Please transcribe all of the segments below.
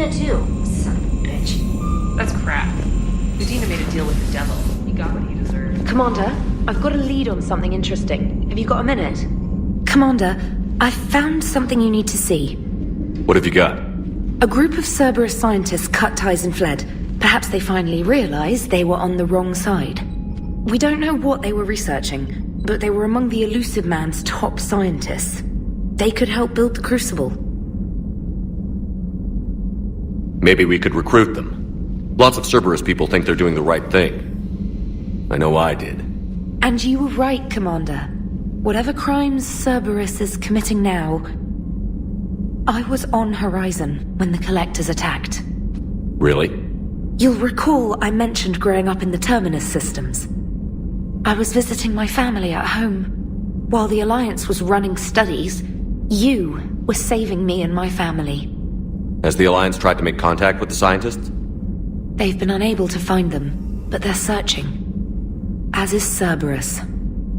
Udina too. Son of a bitch. That's crap. Udina made a deal with the devil. He got what he deserved. Commander, I've got a lead on something interesting. Have you got a minute? Commander, I've found something you need to see. What have you got? A group of Cerberus scientists cut ties and fled. Perhaps they finally realized they were on the wrong side. We don't know what they were researching, but they were among the Elusive Man's top scientists. They could help build the Crucible. Maybe we could recruit them. Lots of Cerberus people think they're doing the right thing. I know I did. And you were right, Commander. Whatever crimes Cerberus is committing now, I was on Horizon when the Collectors attacked. Really? You'll recall I mentioned growing up in the Terminus systems. I was visiting my family at home. While the Alliance was running studies, you were saving me and my family. Has the Alliance tried to make contact with the scientists? They've been unable to find them, but they're searching. As is Cerberus.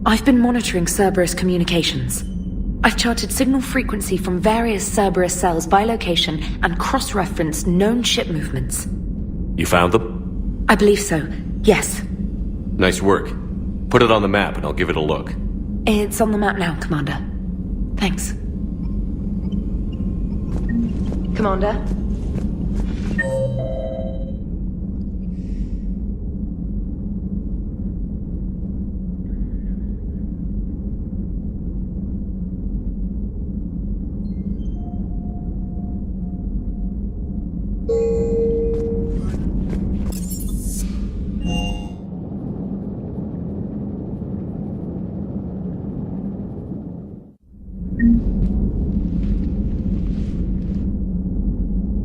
I've been monitoring Cerberus communications. I've charted signal frequency from various Cerberus cells by location and cross-referenced known ship movements. You found them? I believe so, yes. Nice work. Put it on the map and I'll give it a look. It's on the map now, Commander. Thanks. Commander?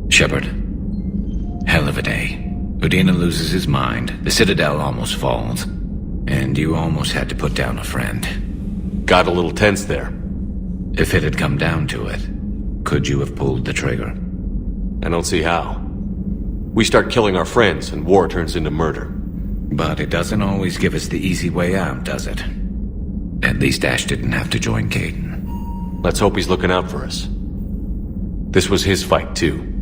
Shepard. Hell of a day. Udina loses his mind, the Citadel almost falls, and you almost had to put down a friend. Got a little tense there. If it had come down to it, could you have pulled the trigger? I don't see how. We start killing our friends and war turns into murder. But it doesn't always give us the easy way out, does it? At least Ash didn't have to join Caden. Let's hope he's looking out for us. This was his fight, too.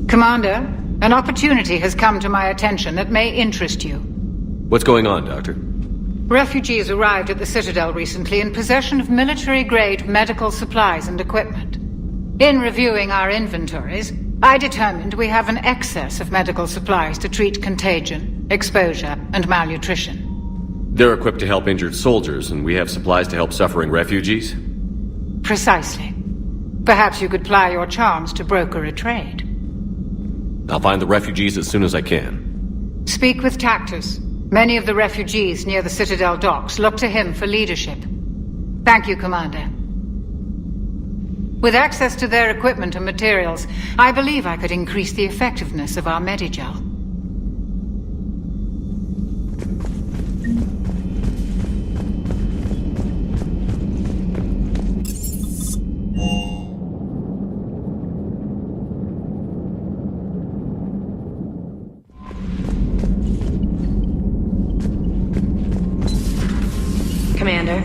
Commander, an opportunity has come to my attention that may interest you. What's going on, Doctor? Refugees arrived at the Citadel recently in possession of military-grade medical supplies and equipment. In reviewing our inventories, I determined we have an excess of medical supplies to treat contagion, exposure, and malnutrition. They're equipped to help injured soldiers, and we have supplies to help suffering refugees? Precisely. Perhaps you could ply your charms to broker a trade. I'll find the refugees as soon as I can. Speak with Tactus. Many of the refugees near the Citadel docks look to him for leadership. Thank you, Commander. With access to their equipment and materials, I believe I could increase the effectiveness of our Medigel. Commander.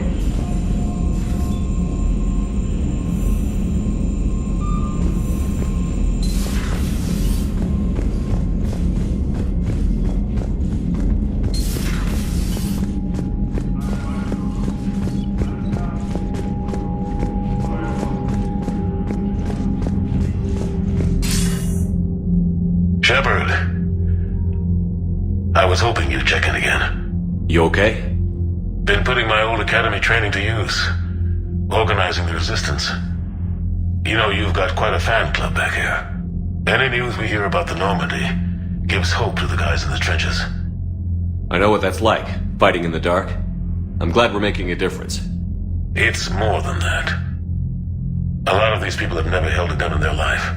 Shepard. I was hoping you'd check in again. You okay? Been putting my old academy training to use. Organizing the resistance. You know, you've got quite a fan club back here. Any news we hear about the Normandy gives hope to the guys in the trenches. I know what that's like, fighting in the dark. I'm glad we're making a difference. It's more than that. A lot of these people have never held a gun in their life.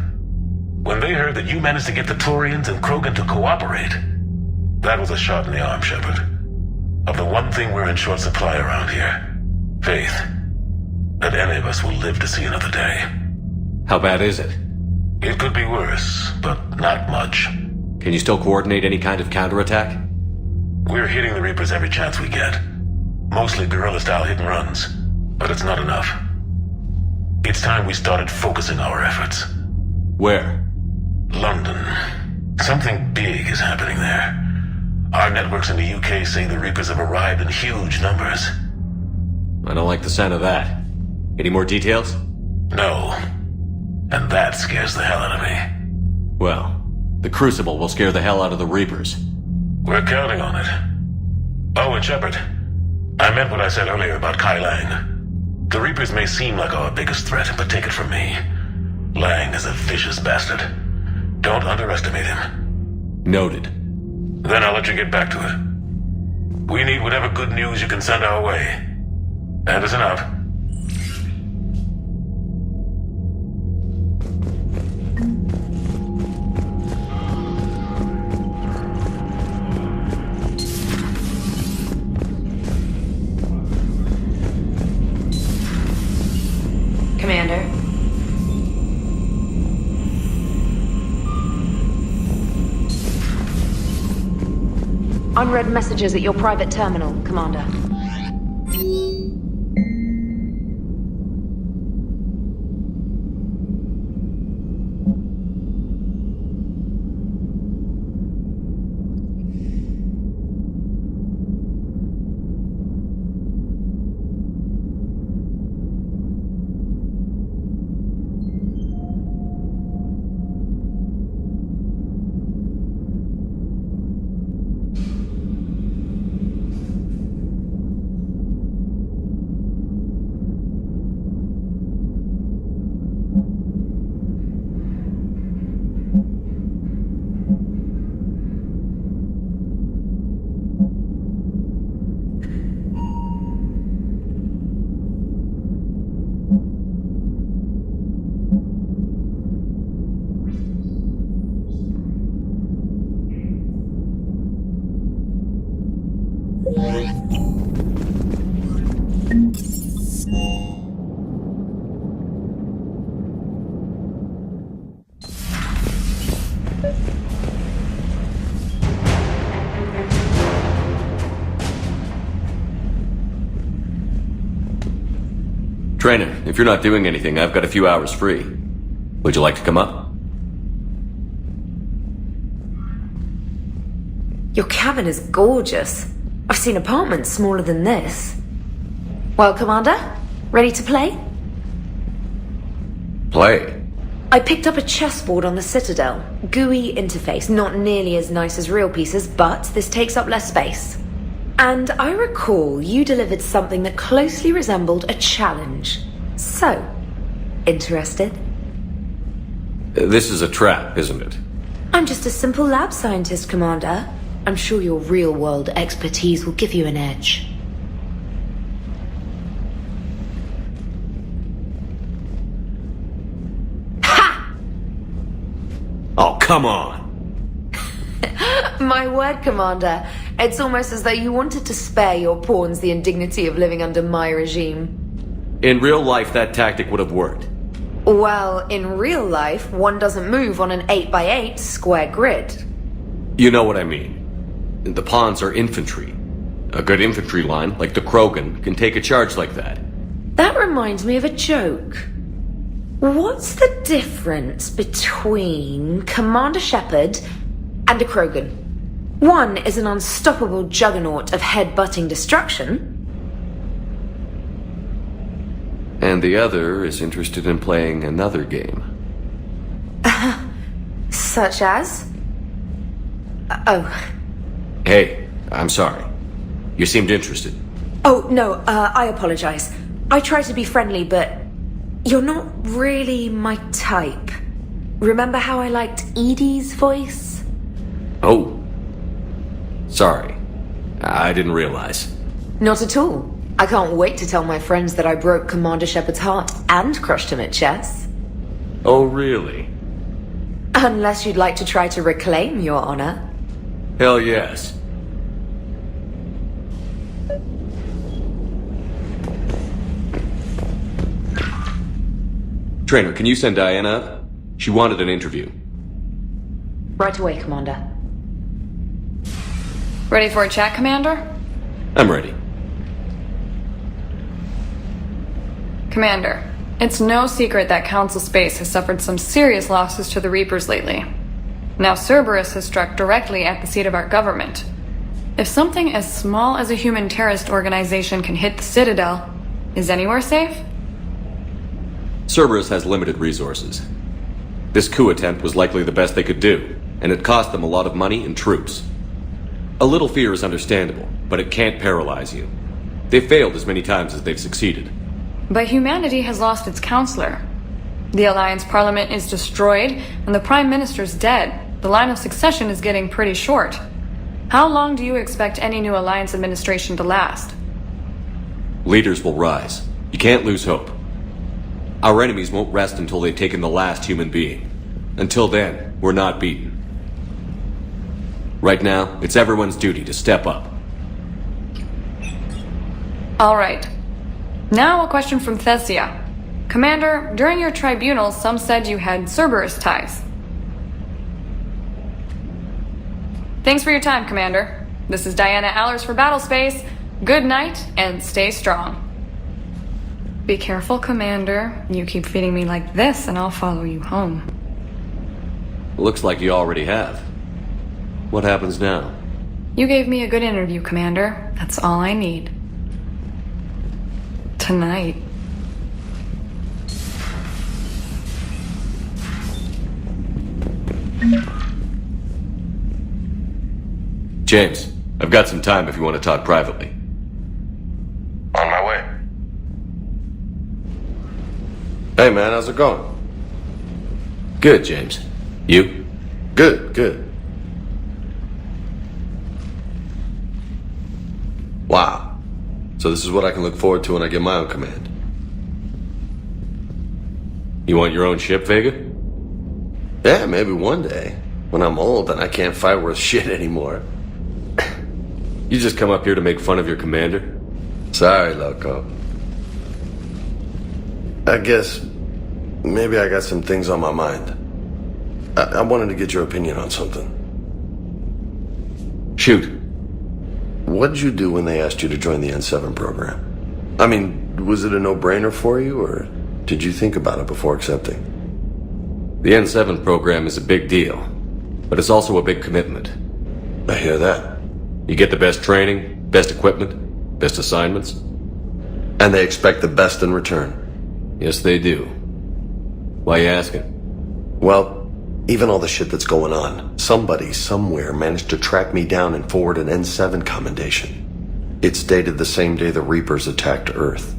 When they heard that you managed to get the Turians and Krogan to cooperate, that was a shot in the arm, Shepard. Of the one thing we're in short supply around here, faith. That any of us will live to see another day. How bad is it? It could be worse, but not much. Can you still coordinate any kind of counterattack? We're hitting the Reapers every chance we get. Mostly guerrilla-style hit-and-runs, but it's not enough. It's time we started focusing our efforts. Where? London. Something big is happening there. Our networks in the UK say the Reapers have arrived in huge numbers. I don't like the sound of that. Any more details? No. And that scares the hell out of me. Well, the Crucible will scare the hell out of the Reapers. We're counting on it. Oh, and Shepard, I meant what I said earlier about Kai Lang. The Reapers may seem like our biggest threat, but take it from me. Lang is a vicious bastard. Don't underestimate him. Noted. Then I'll let you get back to it. We need whatever good news you can send our way. Anderson out. Commander. Unread messages at your private terminal, Commander. Trainer, if you're not doing anything, I've got a few hours free. Would you like to come up? Your cabin is gorgeous. I've seen apartments smaller than this. Well, Commander, ready to play? Play? I picked up a chessboard on the Citadel. GUI interface, not nearly as nice as real pieces, but this takes up less space. And I recall you delivered something that closely resembled a challenge. So, interested? This is a trap, isn't it? I'm just a simple lab scientist, Commander. I'm sure your real-world expertise will give you an edge. Ha! Oh, come on! My word, Commander. It's almost as though you wanted to spare your pawns the indignity of living under my regime. In real life, that tactic would have worked. Well, in real life, one doesn't move on an 8x8 square grid. You know what I mean. The pawns are infantry. A good infantry line, like the Krogan, can take a charge like that. That reminds me of a joke. What's the difference between Commander Shepard and a Krogan? One is an unstoppable juggernaut of head-butting destruction. And the other is interested in playing another game. Such as? Oh. Hey, I'm sorry. You seemed interested. Oh, no, I apologize. I try to be friendly, but you're not really my type. Remember how I liked Edie's voice? Oh. Sorry. I didn't realize. Not at all. I can't wait to tell my friends that I broke Commander Shepard's heart and crushed him at chess. Oh, really? Unless you'd like to try to reclaim your honor. Hell yes. Trainer, can you send Diana up? She wanted an interview. Right away, Commander. Ready for a chat, Commander? I'm ready. Commander, it's no secret that Council Space has suffered some serious losses to the Reapers lately. Now Cerberus has struck directly at the seat of our government. If something as small as a human terrorist organization can hit the Citadel, is anywhere safe? Cerberus has limited resources. This coup attempt was likely the best they could do, and it cost them a lot of money and troops. A little fear is understandable, but it can't paralyze you. They've failed as many times as they've succeeded. But humanity has lost its counselor. The Alliance Parliament is destroyed, and the Prime Minister's dead. The line of succession is getting pretty short. How long do you expect any new Alliance administration to last? Leaders will rise. You can't lose hope. Our enemies won't rest until they've taken the last human being. Until then, we're not beaten. Right now, it's everyone's duty to step up. All right. Now a question from Thessia. Commander, during your tribunal, some said you had Cerberus ties. Thanks for your time, Commander. This is Diana Allers for Battlespace. Good night, and stay strong. Be careful, Commander. You keep feeding me like this, and I'll follow you home. Looks like you already have. What happens now? You gave me a good interview, Commander. That's all I need. Tonight. James, I've got some time if you want to talk privately. On my way. Hey man, how's it going? Good, James. You? Good. Wow. So this is what I can look forward to when I get my own command. You want your own ship, Vega? Yeah, maybe one day. When I'm old and I can't fight worth shit anymore. You just come up here to make fun of your commander? Sorry, loco. I guess maybe I got some things on my mind. I wanted to get your opinion on something. Shoot. What did you do when they asked you to join the N7 program? I mean, was it a no-brainer for you, or did you think about it before accepting? The N7 program is a big deal, but it's also a big commitment. I hear that. You get the best training, best equipment, best assignments. And they expect the best in return. Yes, they do. Why you asking? Well, even all the shit that's going on, somebody somewhere managed to track me down and forward an N7 commendation. It's dated the same day the Reapers attacked Earth.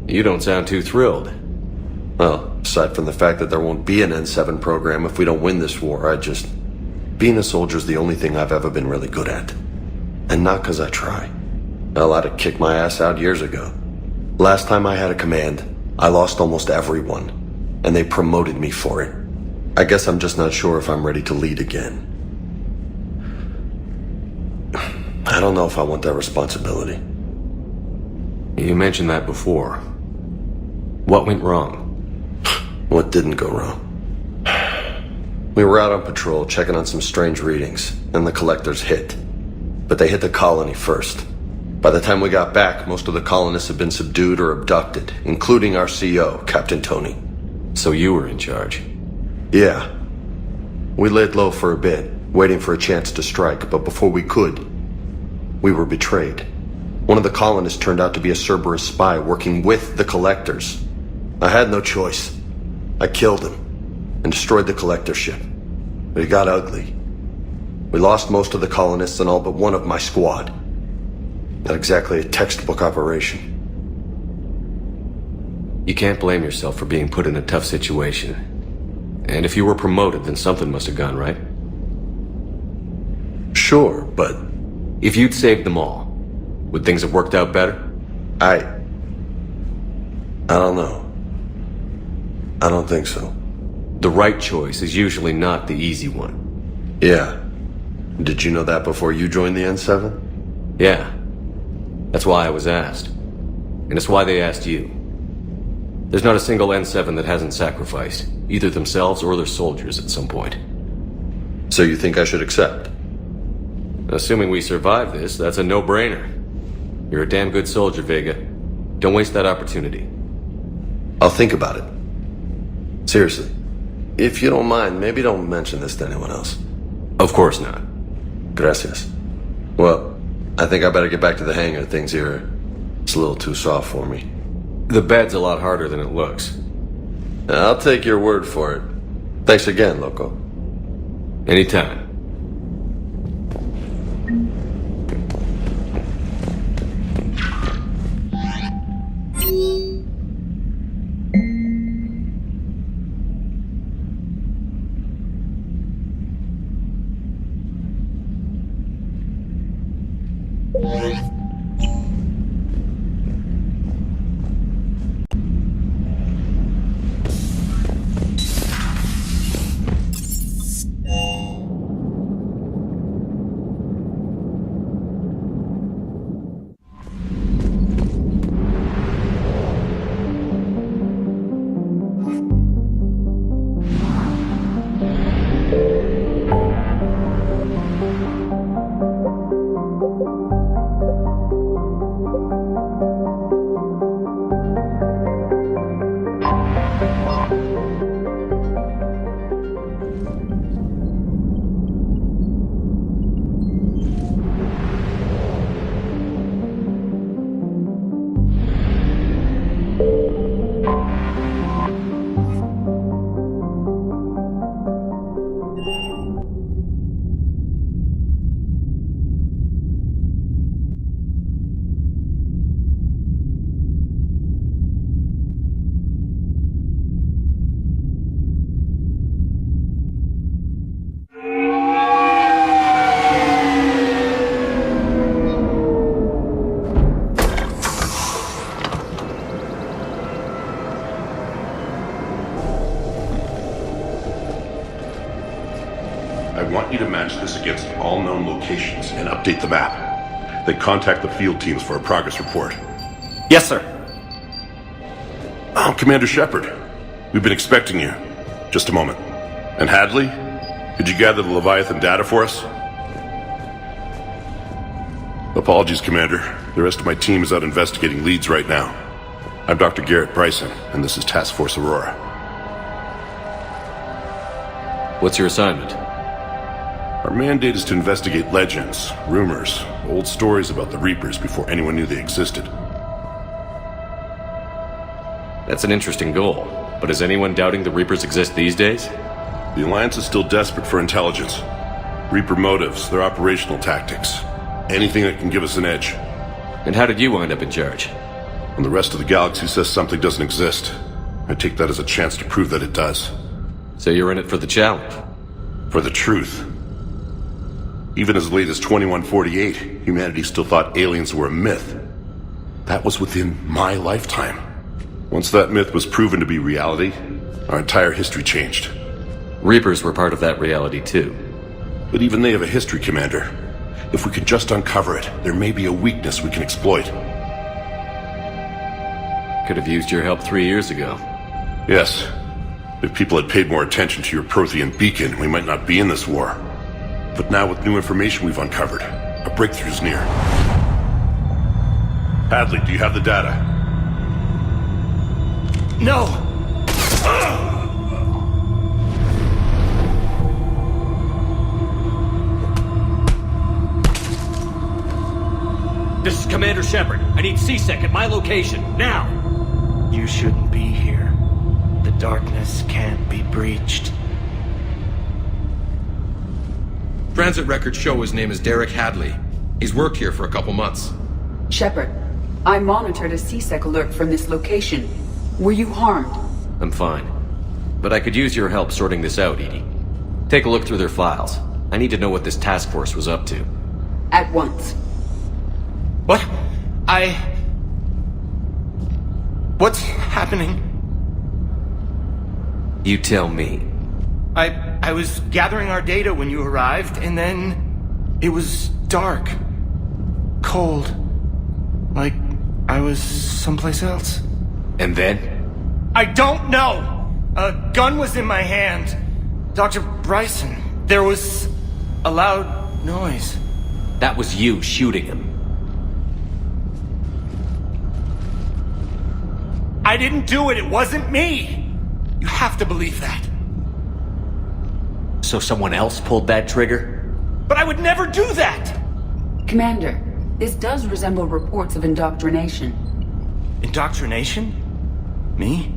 You don't sound too thrilled. Well, aside from the fact that there won't be an N7 program if we don't win this war, being a soldier's the only thing I've ever been really good at. And not because I try. Hell, I'd have kicked my ass out years ago. Last time I had a command, I lost almost everyone, and they promoted me for it. I guess I'm just not sure if I'm ready to lead again. I don't know if I want that responsibility. You mentioned that before. What went wrong? What didn't go wrong? We were out on patrol, checking on some strange readings, and the collectors hit. But they hit the colony first. By the time we got back, most of the colonists had been subdued or abducted, including our CO, Captain Tony. So you were in charge? Yeah. We laid low for a bit, waiting for a chance to strike, but before we could, we were betrayed. One of the colonists turned out to be a Cerberus spy working with the collectors. I had no choice. I killed him and destroyed the collector ship. But it got ugly. We lost most of the colonists and all but one of my squad. Not exactly a textbook operation. You can't blame yourself for being put in a tough situation. And if you were promoted, then something must have gone right. Sure, but if you'd saved them all, would things have worked out better? I don't know. I don't think so. The right choice is usually not the easy one. Yeah. Did you know that before you joined the N7? Yeah. That's why I was asked. And it's why they asked you. There's not a single N7 that hasn't sacrificed, either themselves or their soldiers at some point. So you think I should accept? Assuming we survive this, that's a no-brainer. You're a damn good soldier, Vega. Don't waste that opportunity. I'll think about it. Seriously. If you don't mind, maybe don't mention this to anyone else. Of course not. Gracias. Well, I think I better get back to the hangar. Things here, it's a little too soft for me. The bed's a lot harder than it looks. I'll take your word for it. Thanks again, Loco. Anytime. I want you to match this against all known locations and update the map. Then contact the field teams for a progress report. Yes, sir. Oh, Commander Shepard. We've been expecting you. Just a moment. And Hadley? Did you gather the Leviathan data for us? Apologies, Commander. The rest of my team is out investigating leads right now. I'm Dr. Garrett Bryson, and this is Task Force Aurora. What's your assignment? Our mandate is to investigate legends, rumors, old stories about the Reapers before anyone knew they existed. That's an interesting goal, but is anyone doubting the Reapers exist these days? The Alliance is still desperate for intelligence. Reaper motives, their operational tactics. Anything that can give us an edge. And how did you wind up in charge? When the rest of the galaxy says something doesn't exist, I take that as a chance to prove that it does. So you're in it for the challenge? For the truth. Even as late as 2148, humanity still thought aliens were a myth. That was within my lifetime. Once that myth was proven to be reality, our entire history changed. Reapers were part of that reality too. But even they have a history, Commander. If we could just uncover it, there may be a weakness we can exploit. Could have used your help 3 years ago. Yes. If people had paid more attention to your Prothean beacon, we might not be in this war. But now with new information we've uncovered, a breakthrough's near. Hadley, do you have the data? No! This is Commander Shepard. I need C-Sec at my location, now! You shouldn't be here. The darkness can't be breached. Transit records show his name is Derek Hadley. He's worked here for a couple months. Shepard, I monitored a C-Sec alert from this location. Were you harmed? I'm fine. But I could use your help sorting this out, Edie. Take a look through their files. I need to know what this task force was up to. At once. What? What's happening? You tell me. I was gathering our data when you arrived, and then it was dark. Cold. Like I was someplace else. And then? I don't know! A gun was in my hand. Dr. Bryson, there was a loud noise. That was you shooting him. I didn't do it, it wasn't me! You have to believe that. So someone else pulled that trigger? But I would never do that! Commander, this does resemble reports of indoctrination. Indoctrination? Me?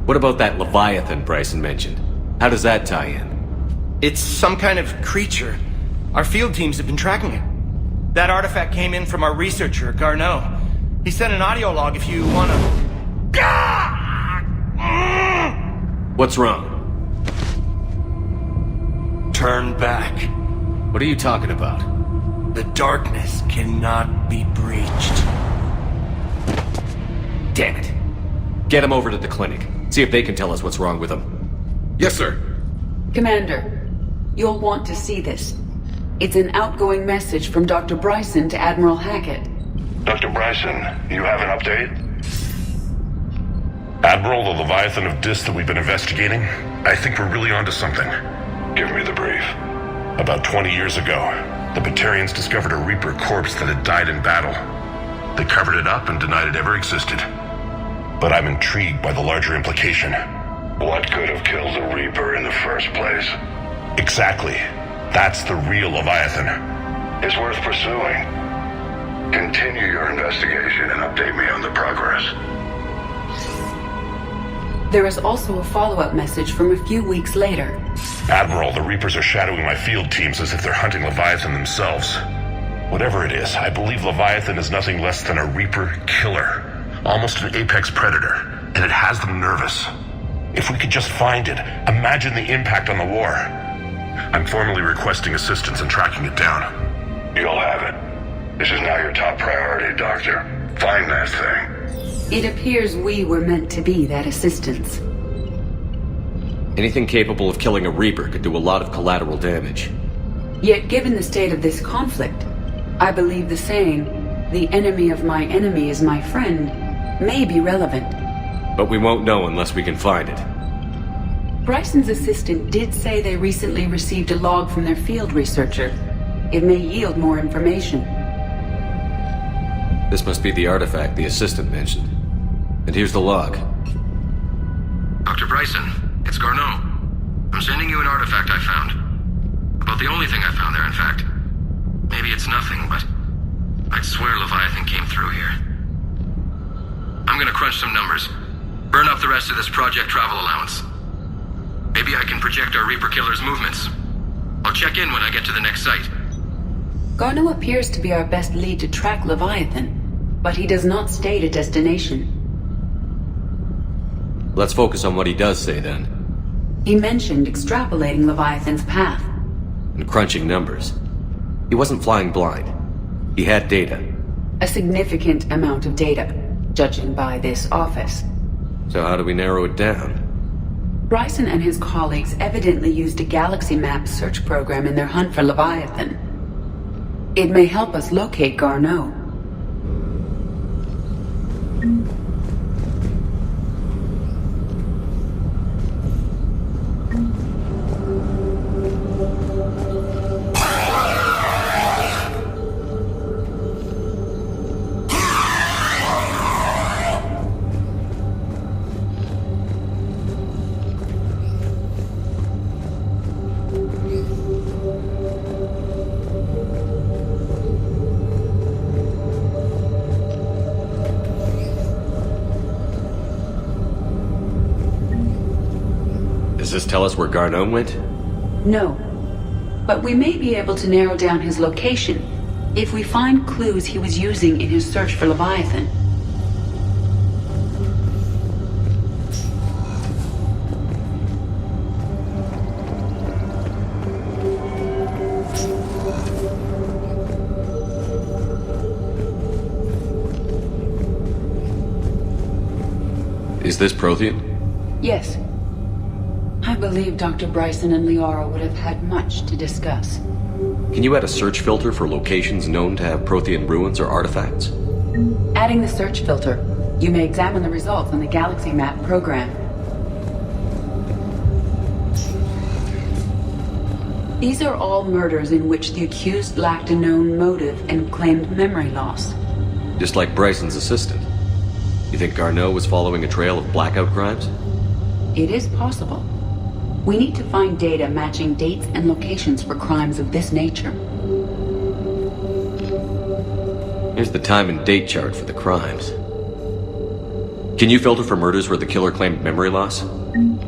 What about that Leviathan Bryson mentioned? How does that tie in? It's some kind of creature. Our field teams have been tracking it. That artifact came in from our researcher, Garneau. He sent an audio log if you wanna... What's wrong? Turn back. What are you talking about? The darkness cannot be breached. Damn it. Get him over to the clinic. See if they can tell us what's wrong with him. Yes, sir. Commander, you'll want to see this. It's an outgoing message from Dr. Bryson to Admiral Hackett. Dr. Bryson, you have an update? Admiral, the Leviathan of Dis that we've been investigating, I think we're really onto something. Give me the brief. About 20 years ago, the Batarians discovered a Reaper corpse that had died in battle. They covered it up and denied it ever existed. But I'm intrigued by the larger implication. What could have killed the Reaper in the first place? Exactly. That's the real Leviathan. It's worth pursuing. Continue your investigation and update me on the progress. There is also a follow-up message from a few weeks later. Admiral, the Reapers are shadowing my field teams as if they're hunting Leviathan themselves. Whatever it is, I believe Leviathan is nothing less than a Reaper killer. Almost an apex predator, and it has them nervous. If we could just find it, imagine the impact on the war. I'm formally requesting assistance in tracking it down. You'll have it. This is now your top priority, Doctor. Find that thing. It appears we were meant to be that assistance. Anything capable of killing a Reaper could do a lot of collateral damage. Yet given the state of this conflict, I believe the saying, "The enemy of my enemy is my friend," may be relevant. But we won't know unless we can find it. Bryson's assistant did say they recently received a log from their field researcher. It may yield more information. This must be the artifact the assistant mentioned. And here's the log. Dr. Bryson, it's Garneau. I'm sending you an artifact I found. About the only thing I found there, in fact. Maybe it's nothing, but I'd swear Leviathan came through here. I'm gonna crunch some numbers. Burn up the rest of this project travel allowance. Maybe I can project our Reaper killer's movements. I'll check in when I get to the next site. Garneau appears to be our best lead to track Leviathan, but he does not state a destination. Let's focus on what he does say, then. He mentioned extrapolating Leviathan's path. And crunching numbers. He wasn't flying blind. He had data. A significant amount of data, judging by this office. So how do we narrow it down? Bryson and his colleagues evidently used a galaxy map search program in their hunt for Leviathan. It may help us locate Garneau. Does this tell us where Garneau went? No. But we may be able to narrow down his location if we find clues he was using in his search for Leviathan. Is this Prothean? Yes. I'm believe Dr. Bryson and Liara would have had much to discuss. Can you add a search filter for locations known to have Prothean ruins or artifacts? Adding the search filter, you may examine the results on the Galaxy Map program. These are all murders in which the accused lacked a known motive and claimed memory loss. Just like Bryson's assistant. You think Garneau was following a trail of blackout crimes? It is possible. We need to find data matching dates and locations for crimes of this nature. Here's the time and date chart for the crimes. Can you filter for murders where the killer claimed memory loss?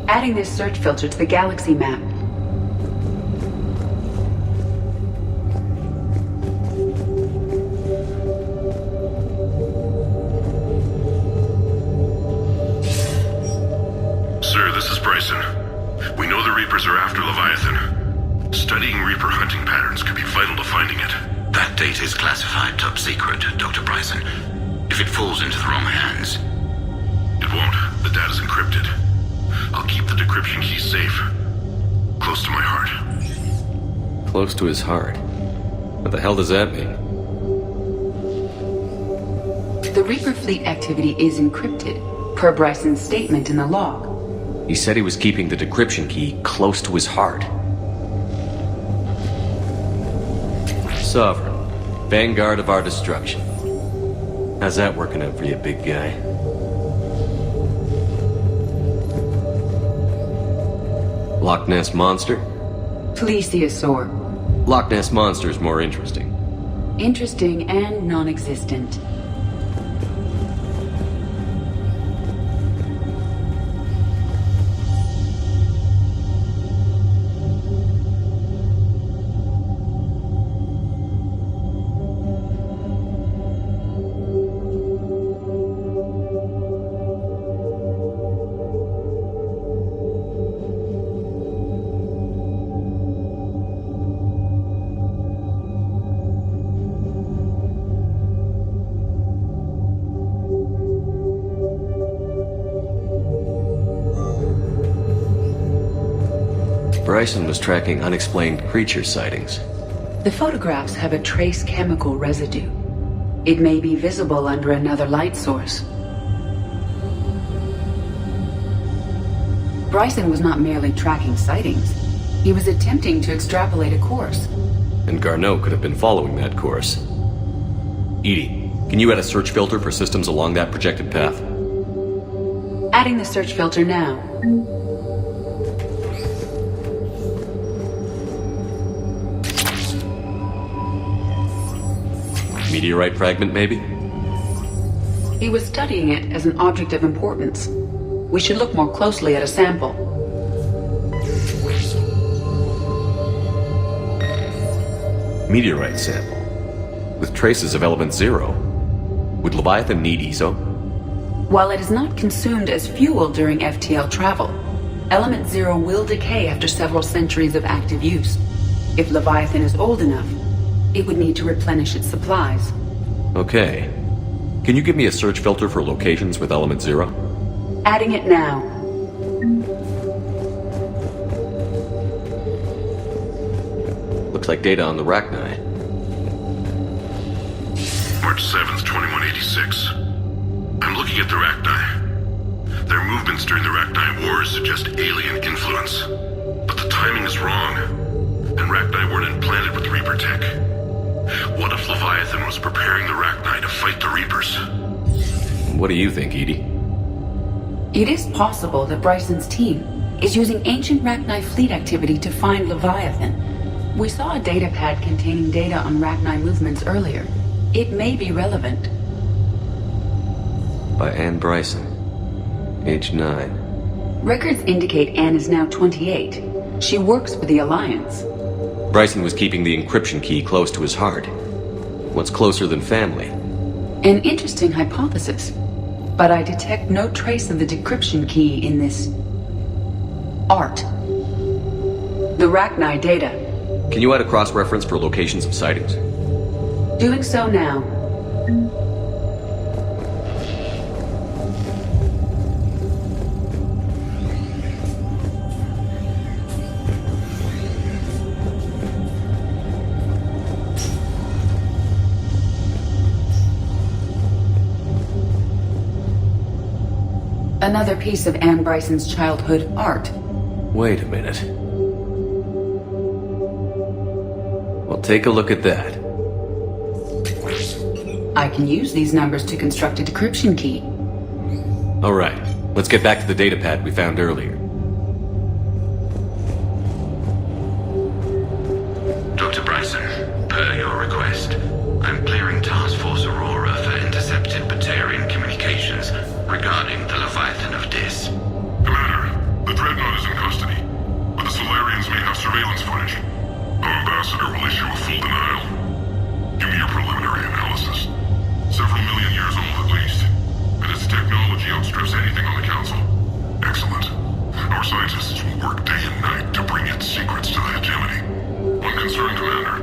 Adding this search filter to the Galaxy Map. Sir, this is Bryson. We know the Reapers are after Leviathan. Studying Reaper hunting patterns could be vital to finding it. That data is classified top secret, Dr. Bryson. If it falls into the wrong hands... It won't. The data's encrypted. I'll keep the decryption key safe. Close to my heart. Close to his heart? What the hell does that mean? The Reaper fleet activity is encrypted, per Bryson's statement in the log. He said he was keeping the decryption key close to his heart. Sovereign, vanguard of our destruction. How's that working out for you, big guy? Loch Ness Monster? Plesiosaur. Loch Ness Monster's more interesting. Interesting and non-existent. Bryson was tracking unexplained creature sightings. The photographs have a trace chemical residue. It may be visible under another light source. Bryson was not merely tracking sightings. He was attempting to extrapolate a course. And Garneau could have been following that course. Edie, can you add a search filter for systems along that projected path? Adding the search filter now. Meteorite fragment, maybe? He was studying it as an object of importance. We should look more closely at a sample. Meteorite sample. With traces of element 0. Would Leviathan need ESO? While it is not consumed as fuel during FTL travel, element 0 will decay after several centuries of active use. If Leviathan is old enough, it would need to replenish its supplies. Okay. Can you give me a search filter for locations with element 0? Adding it now. Looks like data on the Rachni. March 7th, 2186. I'm looking at the Rachni. Their movements during the Rachni Wars suggest alien influence. But the timing is wrong. And Rachni weren't implanted with Reaper tech. What if Leviathan was preparing the Rachni to fight the Reapers? What do you think, Edie? It is possible that Bryson's team is using ancient Rachni fleet activity to find Leviathan. We saw a data pad containing data on Rachni movements earlier. It may be relevant. By Anne Bryson. Age 9. Records indicate Anne is now 28. She works for the Alliance. Bryson was keeping the encryption key close to his heart. What's closer than family? An interesting hypothesis. But I detect no trace of the decryption key in this... art. The Rachni data. Can you add a cross-reference for locations of sightings? Doing so now. Another piece of Anne Bryson's childhood art. Wait a minute. Well, take a look at that. I can use these numbers to construct a decryption key. All right, let's get back to the data pad we found earlier. Dr. Bryson, per your request, I'm clearing Task Force Aurora for intercepted Batarian communications regarding the Leviathan of Dis. Commander, the Dreadnought is in custody, but the Solarians may have surveillance footage. Our ambassador will issue a full denial. Give me your preliminary analysis. Several million years old at least, and its technology outstrips anything on the Council. Excellent. Our scientists will work day and night to bring its secrets to the hegemony. One concern, Commander.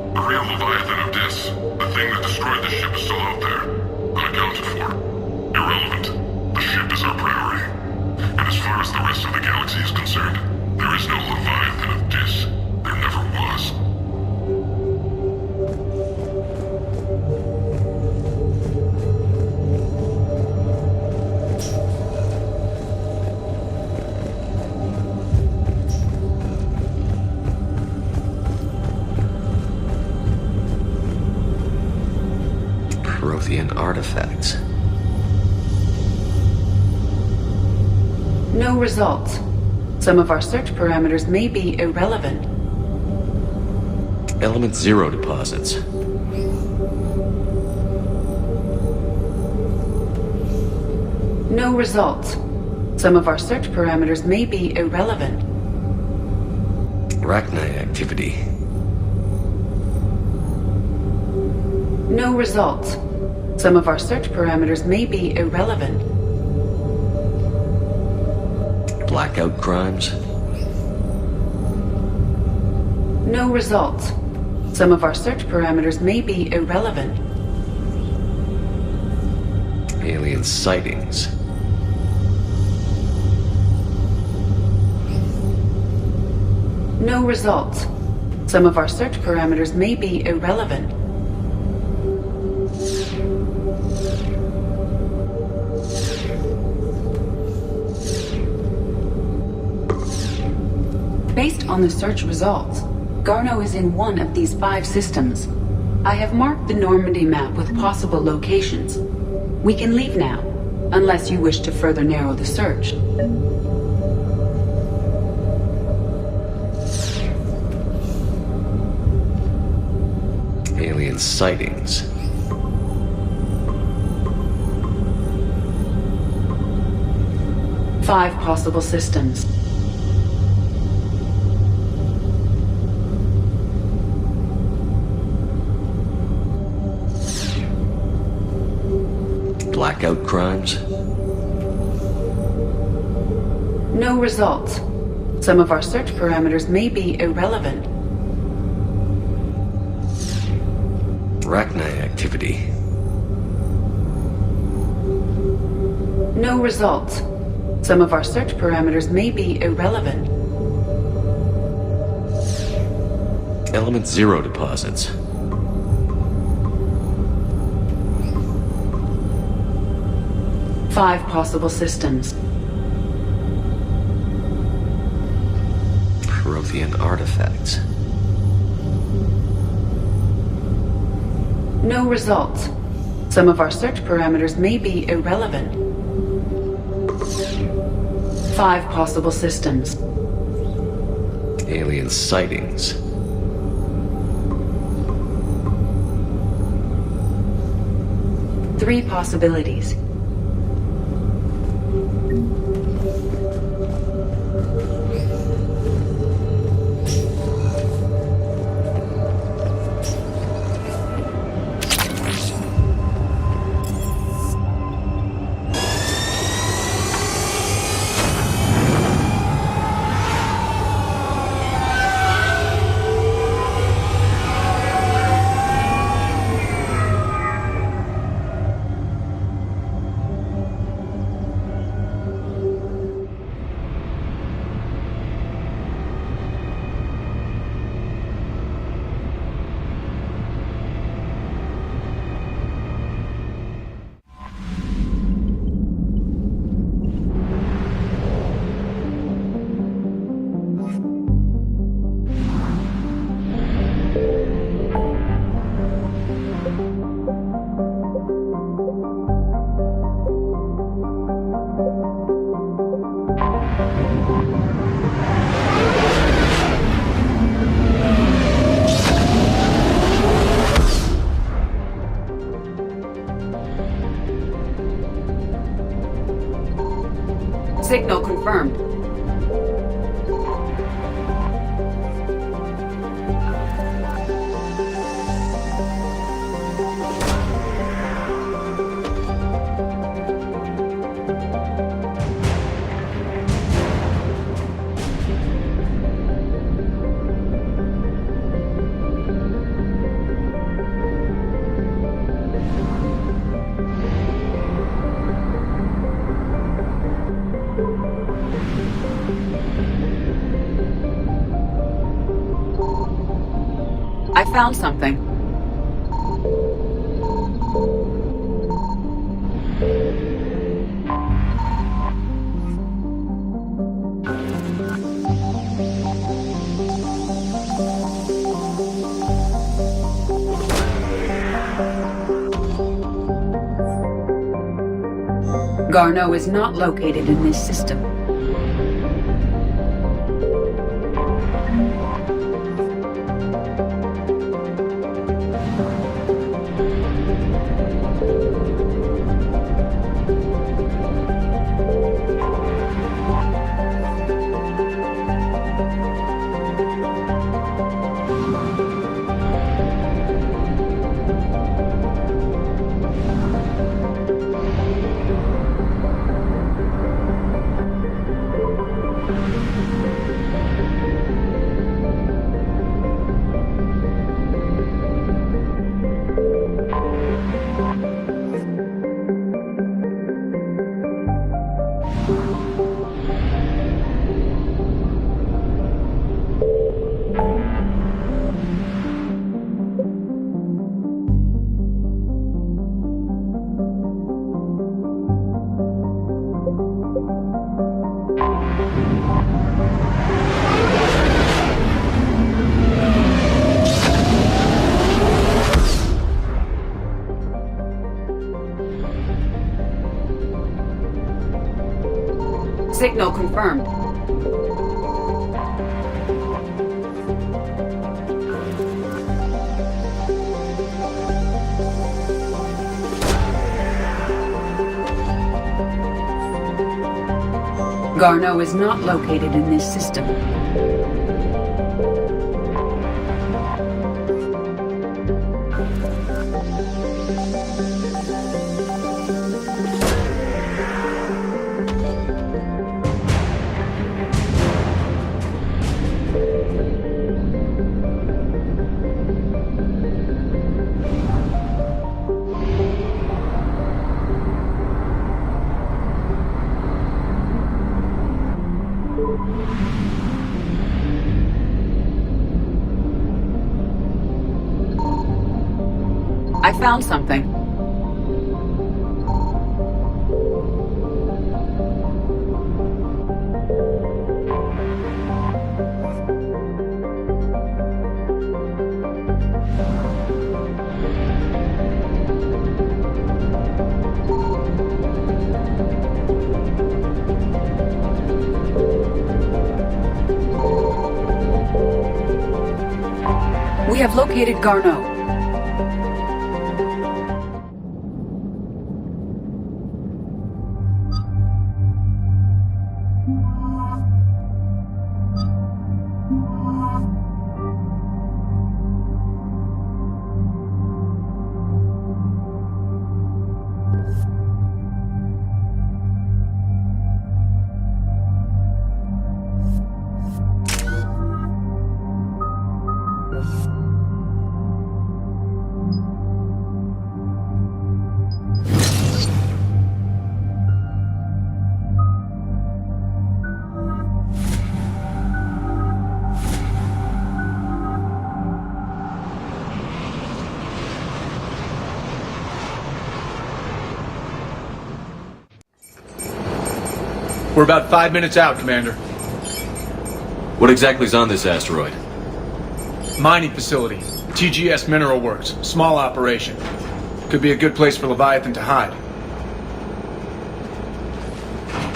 The real Leviathan of Dis, the thing that destroyed the ship, is still out there, unaccounted for. Irrelevant. The ship is our priority. And as far as the rest of the galaxy is concerned, there is no Leviathan of Dis. There never was. Prothean artifacts. No results. Some of our search parameters may be irrelevant. Element 0 deposits. No results. Some of our search parameters may be irrelevant. Arachnite activity. No results. Some of our search parameters may be irrelevant. Blackout crimes. No results. Some of our search parameters may be irrelevant. Alien sightings. No results. Some of our search parameters may be irrelevant. Based on the search results, Garneau is in one of these 5 systems. I have marked the Normandy map with possible locations. We can leave now, unless you wish to further narrow the search. Alien sightings. Five possible systems. Blackout crimes? No results. Some of our search parameters may be irrelevant. Arachnite activity. No results. Some of our search parameters may be irrelevant. Element 0 deposits. Five possible systems. Prothean artifacts. No results. Some of our search parameters may be irrelevant. Five possible systems. Alien sightings. Three possibilities. Signal confirmed. I found something. Garneau is not located in this system. Signal confirmed. Garneau is not located in this system. I found something. We have located Garneau. We're about 5 minutes out, Commander. What exactly is on this asteroid? Mining facility. TGS Mineral Works. Small operation. Could be a good place for Leviathan to hide.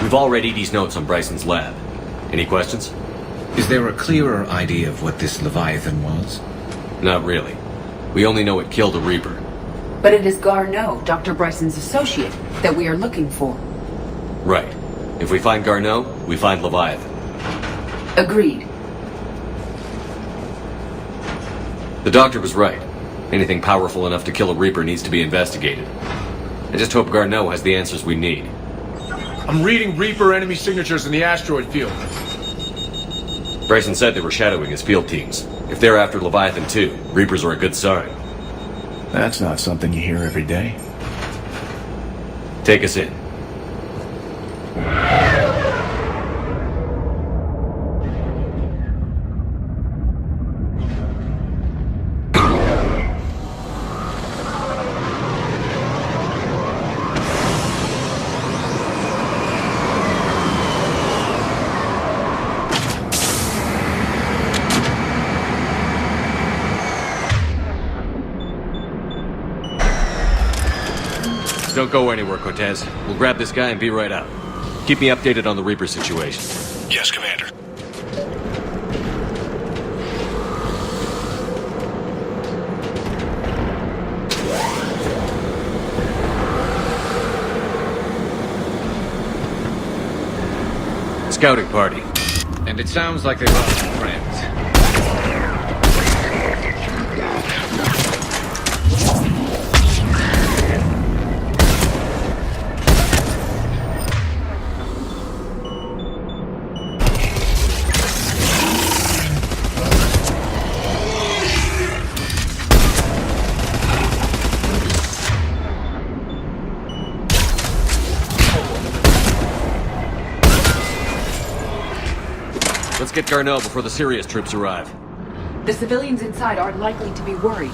We've all read Edie's notes on Bryson's lab. Any questions? Is there a clearer idea of what this Leviathan was? Not really. We only know it killed a Reaper. But it is Garneau, Dr. Bryson's associate, that we are looking for. Right. If we find Garneau, we find Leviathan. Agreed. The doctor was right. Anything powerful enough to kill a Reaper needs to be investigated. I just hope Garneau has the answers we need. I'm reading Reaper enemy signatures in the asteroid field. Bryson said they were shadowing his field teams. If they're after Leviathan too, Reapers are a good sign. That's not something you hear every day. Take us in. Don't go anywhere, Cortez. We'll grab this guy and be right out. Keep me updated on the Reaper situation. Yes, Commander. Scouting party. And it sounds like they lost some friends. Let's get Garneau before the serious troops arrive. The civilians inside aren't likely to be worried.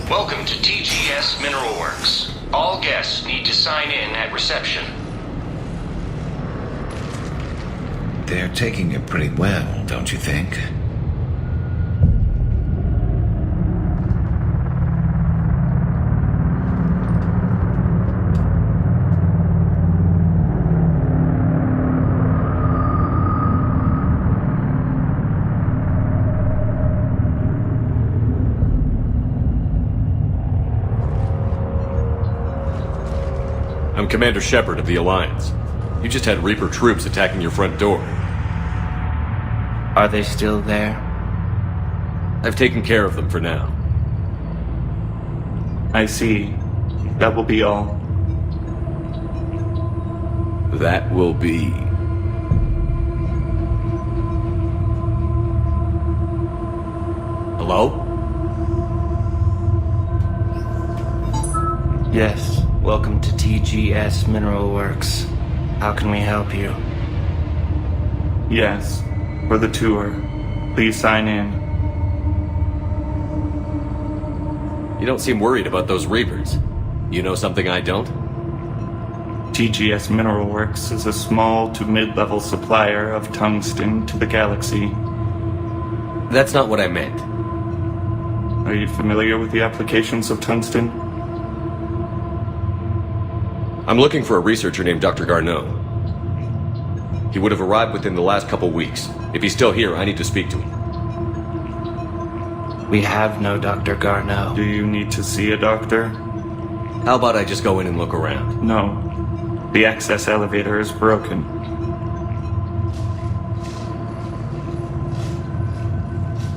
Welcome to TGS Mineral Works. All guests need to sign in at reception. They're taking it pretty well, don't you think? I'm Commander Shepard of the Alliance. You just had Reaper troops attacking your front door. Are they still there? I've taken care of them for now. I see. That will be all. That will be... Hello? Yes. Welcome to TGS Mineral Works. How can we help you? Yes. For the tour. Please sign in. You don't seem worried about those Reapers. You know something I don't? TGS Mineral Works is a small to mid-level supplier of tungsten to the galaxy. That's not what I meant. Are you familiar with the applications of tungsten? I'm looking for a researcher named Dr. Garneau. He would have arrived within the last couple weeks. If he's still here, I need to speak to him. We have no Dr. Garneau. Do you need to see a doctor? How about I just go in and look around? No. The access elevator is broken.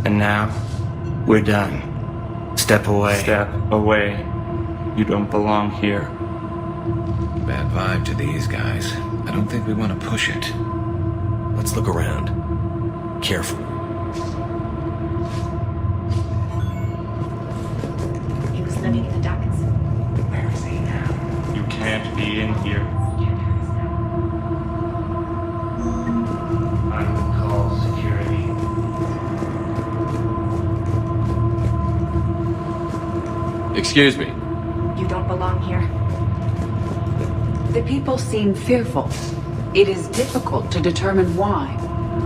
And now, we're done. Step away. Step away. You don't belong here. Bad vibe to these guys. I don't think we want to push it. Let's look around. Careful. He was living in the darkness. Where is he now? You can't be in here. I will call security. Excuse me. You don't belong here. The people seem fearful. It is difficult to determine why.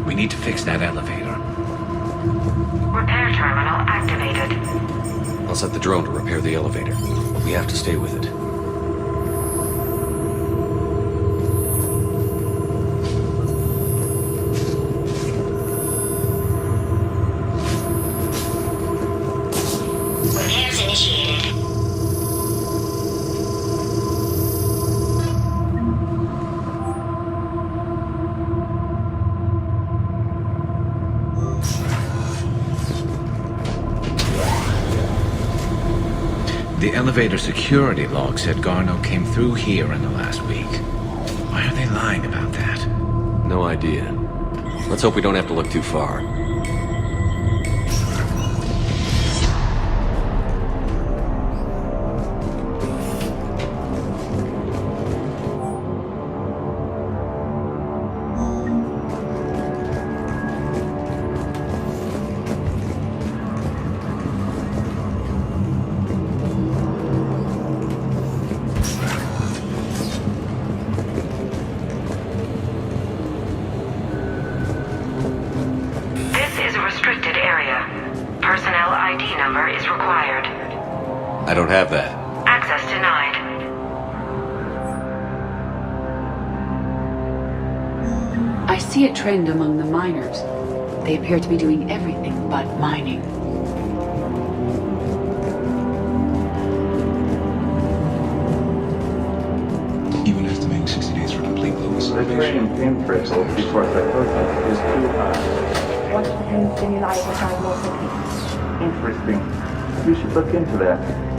We need to fix that elevator. Repair terminal activated. I'll set the drone to repair the elevator. We have to stay with it. Repairs initiated. The elevator security log said Garneau came through here in the last week. Why are they lying about that? No idea. Let's hope we don't have to look too far. I don't have that. Access denied. I see a trend among the miners. They appear to be doing everything but mining. Even estimating 60 days for complete low The training pain threshold before psychosis is too high. What pain stimuli which are more complete? Interesting. You should look into that.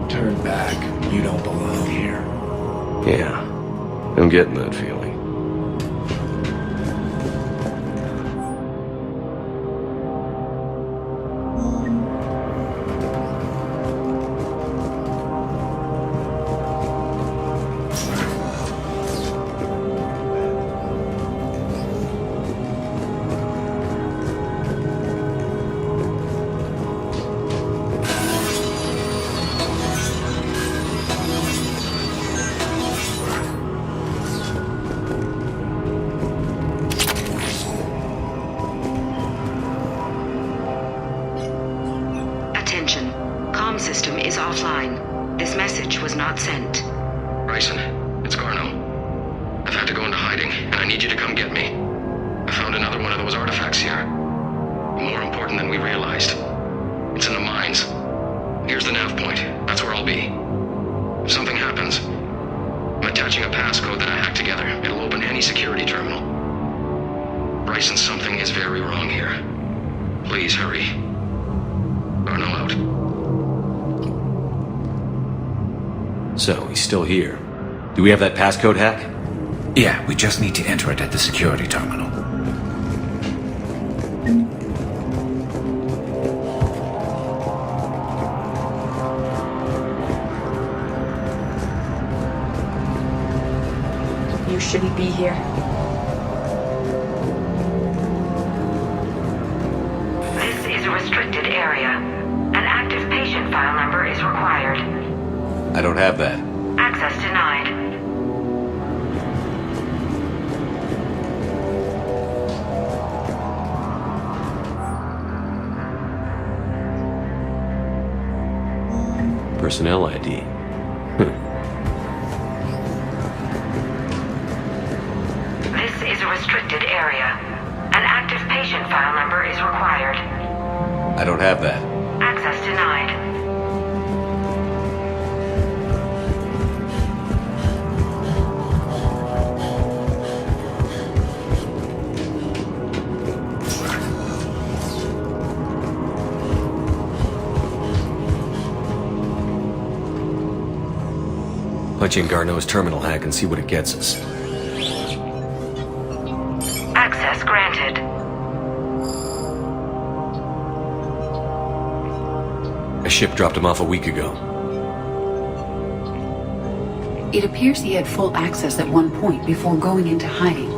Turn back. You don't belong here. Yeah, I'm getting that feeling. System is offline. This message was not sent. Bryson, it's Garneau. I've had to go into hiding, and I need you to come get me. I found another one of those artifacts here. More important than we realized. It's in the mines. Here's the nav point. That's where I'll be. If something happens, I'm attaching a passcode that I hacked together. It'll open any security terminal. Bryson, something is very wrong here. Please hurry. Garneau out. So, he's still here. Do we have that passcode hack? Yeah, we just need to enter it at the security terminal. You shouldn't be here. This is a restricted area. An active patient file number is required. I don't have that. Access denied. Personnel ID. This is a restricted area. An active patient file number is required. I don't have that. Access denied. Punch in Garneau's terminal hack and see what it gets us. Access granted. ship dropped him off a week ago. It appears he had full access at one point before going into hiding.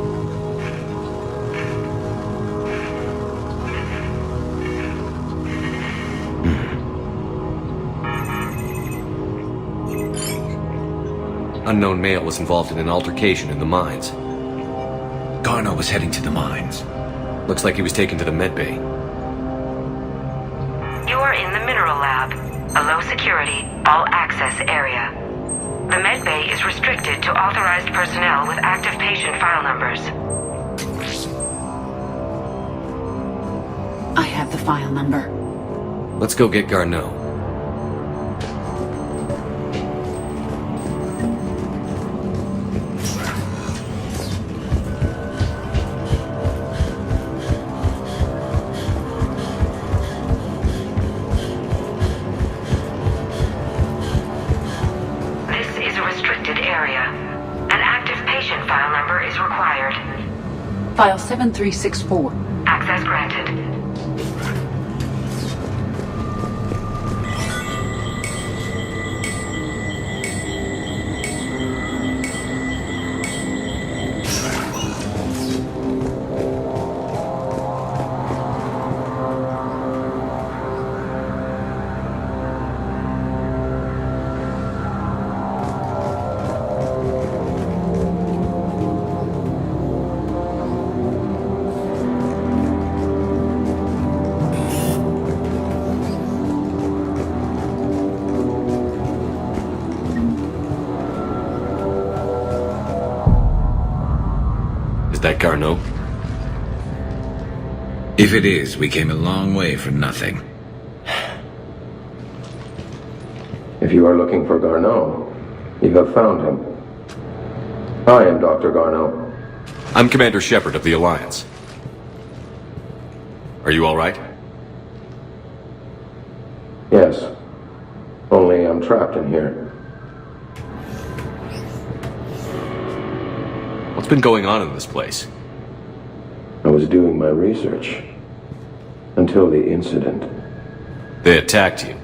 Unknown male was involved in an altercation in the mines. Garneau was heading to the mines. Looks like he was taken to the medbay. You are in the mineral lab, a low-security, all-access area. The medbay is restricted to authorized personnel with active patient file numbers. I have the file number. Let's go get Garneau. File 7364. Access granted. Is that Garneau? If it is, we came a long way for nothing. If you are looking for Garneau, you have found him. I am Dr. Garneau. I'm Commander Shepard of the Alliance. Are you all right? Yes. Only I'm trapped in here. What's been going on in this place? I was doing my research. Until the incident. They attacked you.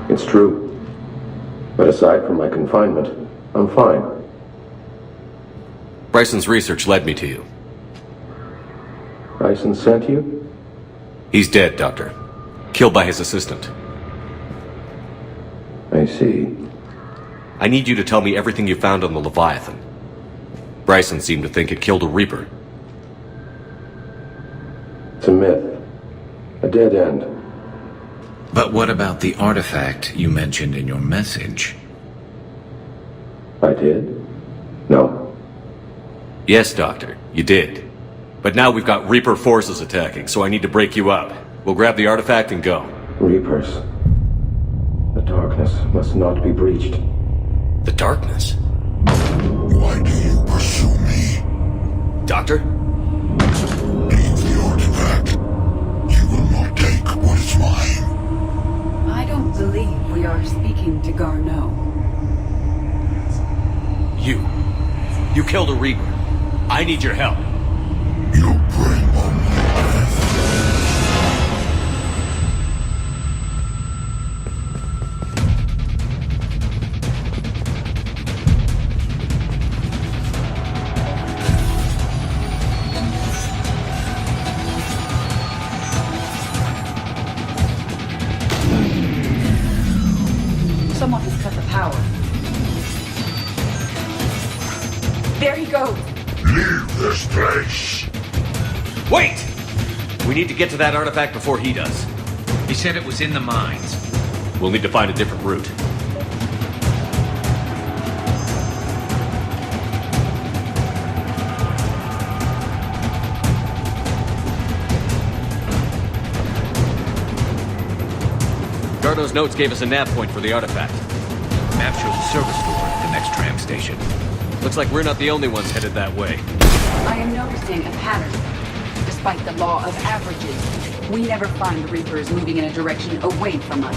It's true. But aside from my confinement, I'm fine. Bryson's research led me to you. Bryson sent you? He's dead, Doctor. Killed by his assistant. I see. I need you to tell me everything you found on the Leviathan. Bryson seemed to think it killed a Reaper. It's a myth. A dead end. But what about the artifact you mentioned in your message? I did? No. Yes, Doctor, you did. But now we've got Reaper forces attacking, so I need to break you up. We'll grab the artifact and go. Reapers. The darkness must not be breached. The darkness? Why do you pursue me? Doctor? Leave the artifact. You will not take what is mine. I don't believe we are speaking to Garneau. You killed a Reaper. I need your help. You bring on death. Someone has cut the power. There he goes. Leave this place. Wait! We need to get to that artifact before he does. He said it was in the mines. We'll need to find a different route. Garneau's notes gave us a nav point for the artifact. Map shows a service door at the next tram station. Looks like we're not the only ones headed that way. I am noticing a pattern. Despite the law of averages, we never find the Reapers moving in a direction away from us.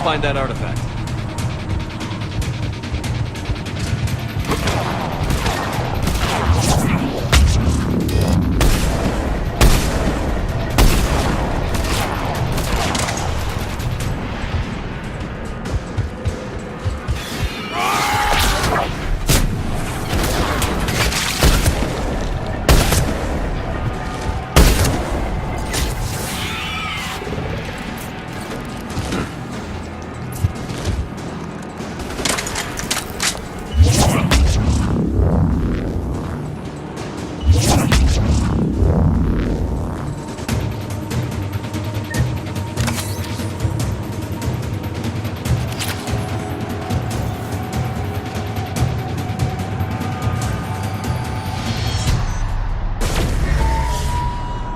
find that artifact.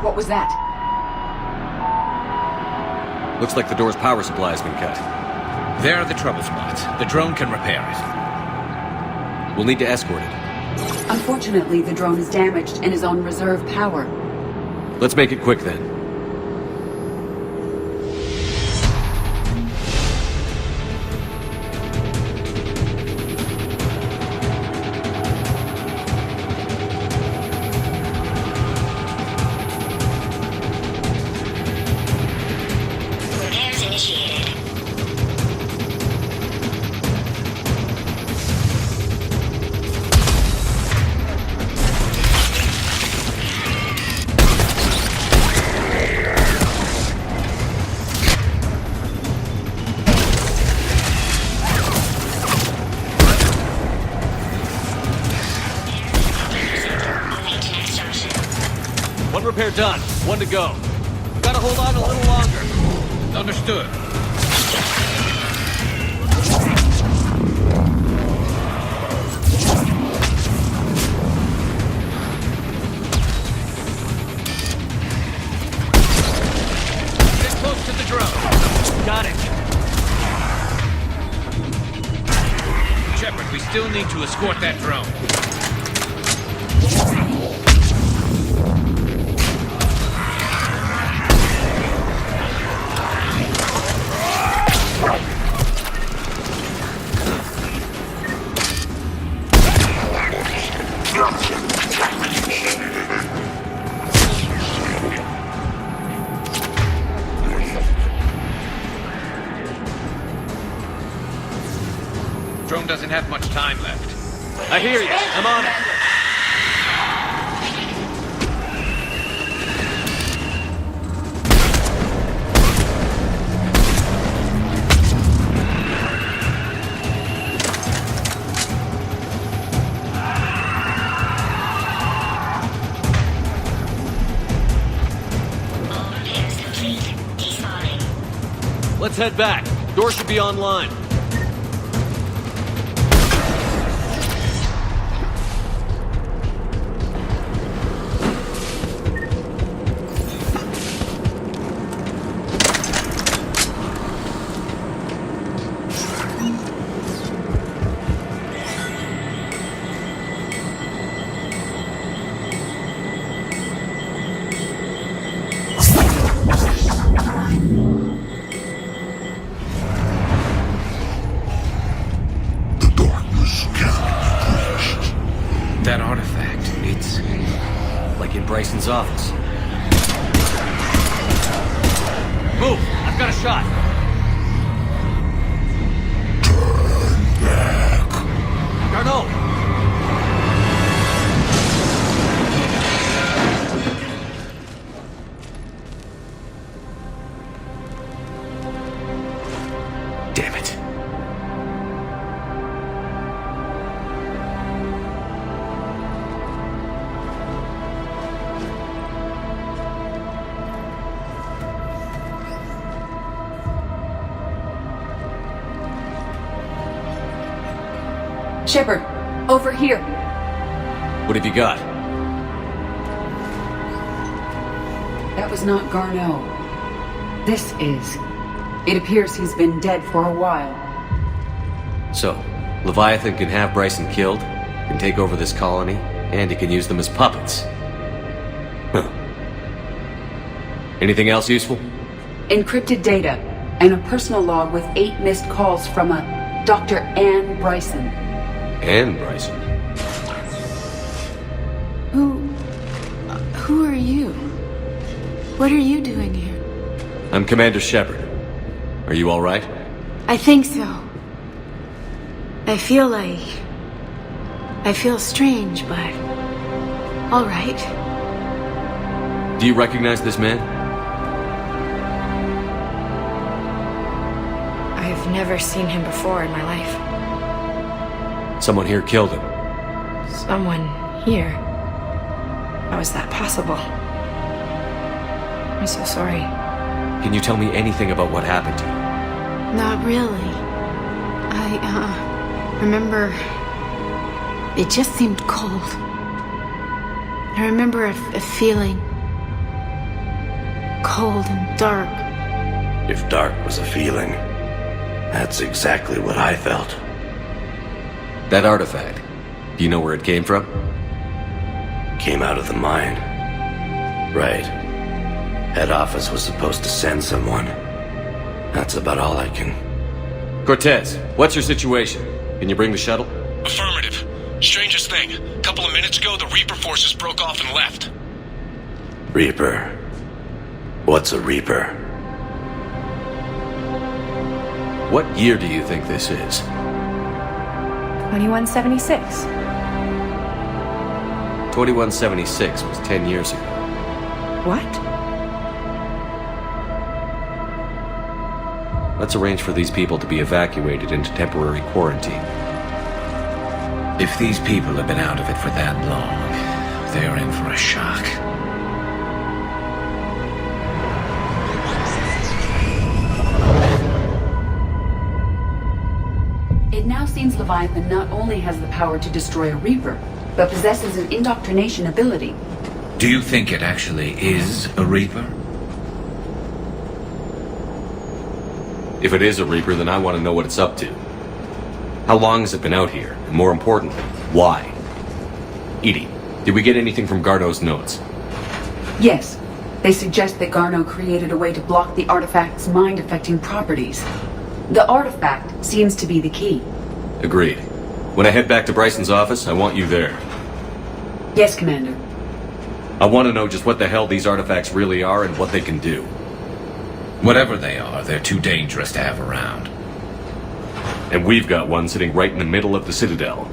What was that? Looks like the door's power supply has been cut. There are the trouble spots. The drone can repair it. We'll need to escort it. Unfortunately, the drone is damaged and is on reserve power. Let's make it quick then. One repair done. One to go. Gotta hold on a little longer. Understood. Get close to the drone. Got it. Shepard, we still need to escort that drone. Drone doesn't have much time left. I hear you. I'm on it. Let's head back. Door should be online. That artifact, it's... like in Bryson's office. Move! I've got a shot! Turn back. Garneau! Damn it. Shepard, over here. What have you got? That was not Garneau. This is. It appears he's been dead for a while. So, Leviathan can have Bryson killed, can take over this colony, and he can use them as puppets. Huh. Anything else useful? Encrypted data and a personal log with 8 missed calls from a Dr. Anne Bryson. Anne Bryson? Who are you? What are you doing here? I'm Commander Shepard. Are you alright? I think so. I feel strange, but... alright. Do you recognize this man? I've never seen him before in my life. Someone here killed him. Someone here? How is that possible? I'm so sorry. Can you tell me anything about what happened to you? Not really. I remember... it just seemed cold. I remember a feeling... cold and dark. If dark was a feeling, that's exactly what I felt. That artifact, do you know where it came from? Came out of the mine. Right. Head office was supposed to send someone. That's about all I can... Cortez, what's your situation? Can you bring the shuttle? Affirmative. Strangest thing. A couple of minutes ago, the Reaper forces broke off and left. Reaper? What's a Reaper? What year do you think this is? 2176. 2176 was 10 years ago. What? Let's arrange for these people to be evacuated into temporary quarantine. If these people have been out of it for that long, they're in for a shock. It now seems Leviathan not only has the power to destroy a Reaper, but possesses an indoctrination ability. Do you think it actually is a Reaper? If it is a Reaper, then I want to know what it's up to. How long has it been out here? And more importantly, why? Edie, did we get anything from Garneau's notes? Yes. They suggest that Garneau created a way to block the artifact's mind-affecting properties. The artifact seems to be the key. Agreed. When I head back to Bryson's office, I want you there. Yes, Commander. I want to know just what the hell these artifacts really are and what they can do. Whatever they are, they're too dangerous to have around. And we've got one sitting right in the middle of the Citadel.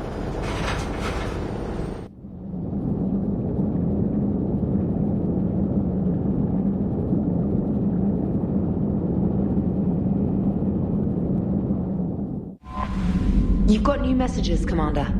You've got new messages, Commander.